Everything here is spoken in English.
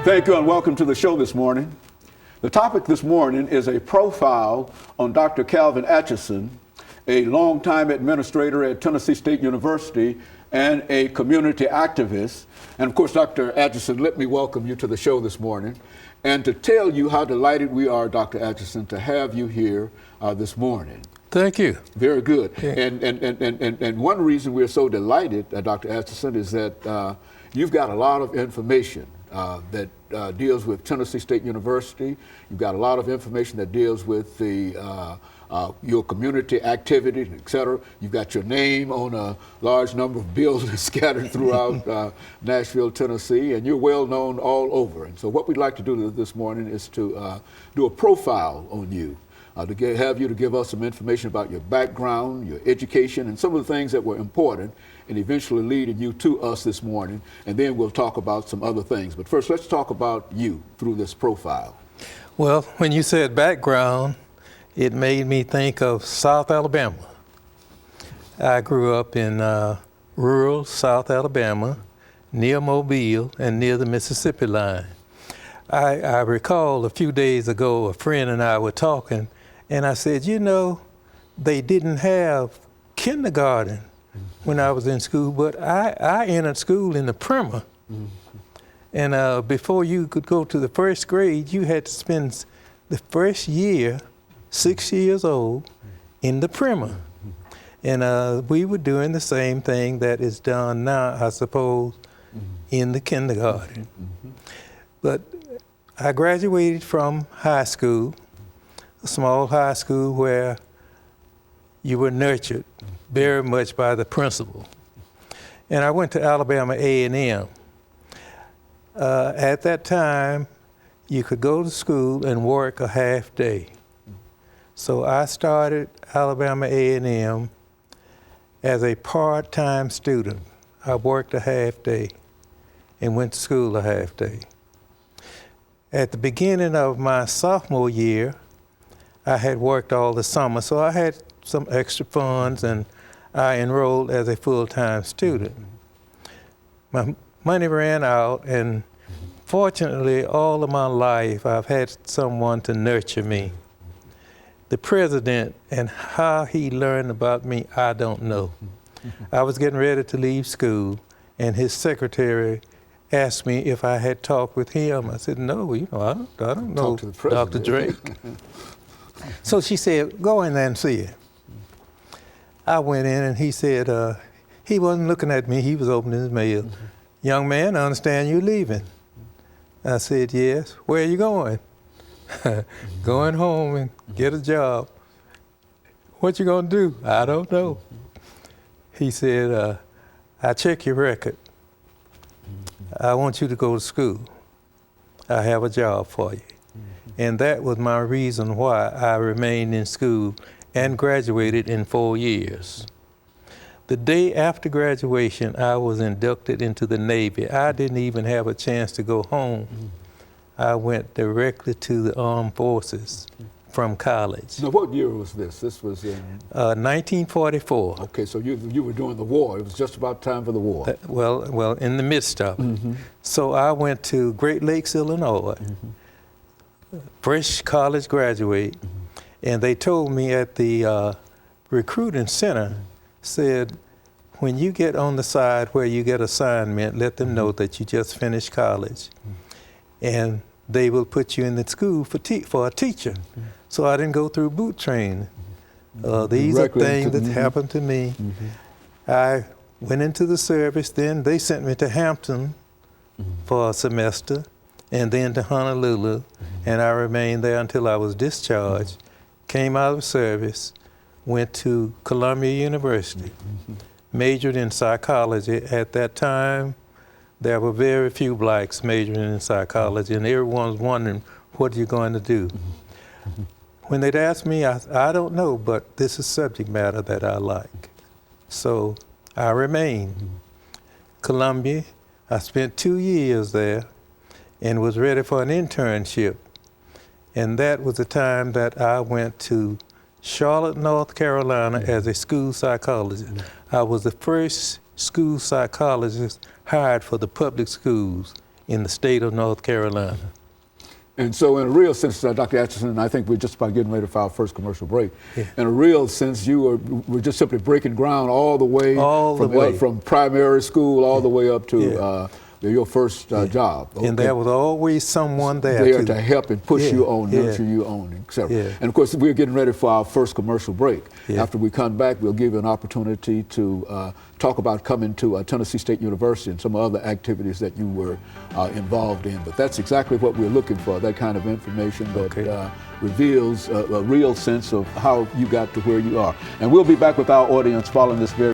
Thank you and welcome to the show this morning. The topic this morning is a profile on Dr. Calvin Atchison, a longtime administrator at Tennessee State University and a community activist. And of course, Dr. Atchison, let me welcome you to the show this morning and to tell you how delighted we are, Dr. Atchison, to have you here this morning. Thank you. Very good. Yeah. And one reason we're so delighted, Dr. Atchison, is that you've got a lot of information that deals with Tennessee State University. You've got a lot of information that deals with your community activities, et cetera. You've got your name on a large number of buildings scattered throughout Nashville, Tennessee, and you're well known all over. And so what we'd like to do this morning is to do a profile on you. Have you to give us some information about your background, your education, and some of the things that were important and eventually leading you to us this morning. And then we'll talk about some other things. But first, let's talk about you through this profile. Well, when you said background, it made me think of South Alabama. I grew up in rural South Alabama, near Mobile and near the Mississippi line. I recall a few days ago, a friend and I were talking, and I said, you know, they didn't have kindergarten when I was in school, but I entered school in the primer. And before you could go to the first grade, you had to spend the first year, 6 years old, in the primer. And we were doing the same thing that is done now, I suppose, in the kindergarten. But I graduated from high school, a small high school where you were nurtured very much by the principal. And I went to Alabama A&M. At that time, you could go to school and work a half day. So I started Alabama A&M as a part-time student. I worked a half day and went to school a half day. At the beginning of my sophomore year, I had worked all the summer, so I had some extra funds and I enrolled as a full-time student. My money ran out, and fortunately, all of my life, I've had someone to nurture me. The president and how he learned about me, I don't know. I was getting ready to leave school, and his secretary asked me if I had talked with him. I said, no, I don't know Dr. Drake. So she said, go in there and see him. I went in and he said, he wasn't looking at me, he was opening his mail. Young man, I understand you're leaving. I said, yes. Where are you going? Going home and get a job. What you gonna do? I don't know. He said, I check your record. I want you to go to school. I have a job for you. And that was my reason why I remained in school and graduated in 4 years. The day after graduation, I was inducted into the Navy. I didn't even have a chance to go home. I went directly to the armed forces from college. Now, what year was this? This was in 1944. Okay, so you were during the war. It was just about time for the war. Well, in the midst of it. So I went to Great Lakes, Illinois, fresh college graduate, and they told me at the recruiting center, said, when you get on the side where you get assignment, let them know that you just finished college. And they will put you in the school for a teacher. So I didn't go through boot training. These are things that happened to me. I went into the service, then they sent me to Hampton for a semester, and then to Honolulu, and I remained there until I was discharged, came out of service, went to Columbia University, majored in psychology. At that time, there were very few blacks majoring in psychology, and everyone was wondering, what are you going to do? When they'd ask me, I don't know, but this is subject matter that I like. So I remained. Columbia, I spent 2 years there and was ready for an internship. And that was the time that I went to Charlotte, North Carolina as a school psychologist. I was the first school psychologist hired for the public schools in the state of North Carolina. And so in a real sense, Dr. Atchison, I think we're just about getting ready for our first commercial break. Yeah. In a real sense, we're just simply breaking ground all the way, from primary school all the way up to your first job. Okay. And there was always someone there to help and push you on, nurture you on, etc. And of course, we're getting ready for our first commercial break. After we come back, we'll give you an opportunity to talk about coming to Tennessee State University and some other activities that you were involved in. But that's exactly what we're looking for, that kind of information that reveals a real sense of how you got to where you are. And we'll be back with our audience following this very